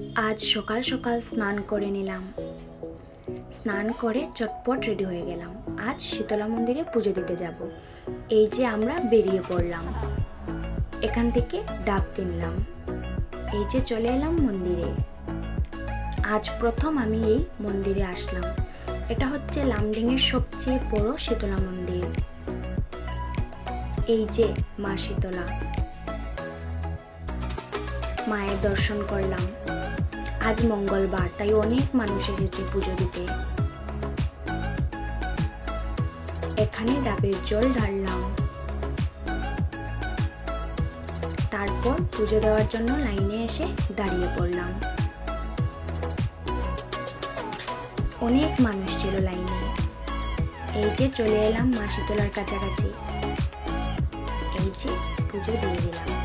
আজ সকাল সকাল স্নান করে নিলাম। স্নান করে চটপট রেডি হয়ে গেলাম। আজ শীতলা মন্দিরে পুজো দিতে যাব। এই যে আমরা বেরিয়ে পড়লাম। এখান থেকে ডাব কিনলাম। এই যে চলে এলাম মন্দিরে। আজ প্রথম আমি এই মন্দিরে আসলাম। এটা হচ্ছে লামডিংয়ের সবচেয়ে বড় শীতলা মন্দির। এই যে মা শীতলা, মায়ের দর্শন করলাম। আজ মঙ্গলবার, তাই অনেক মানুষ এসেছে পুজো দিতে। এখানে ডাবের জল ঢাললাম। তারপর পুজো দেওয়ার জন্য লাইনে এসে দাঁড়িয়ে পড়লাম। অনেক মানুষ ছিল লাইনে। এই যে চলে এলাম মা শীতলার কাছাকাছি। এই যে পুজো দিয়ে দিলাম।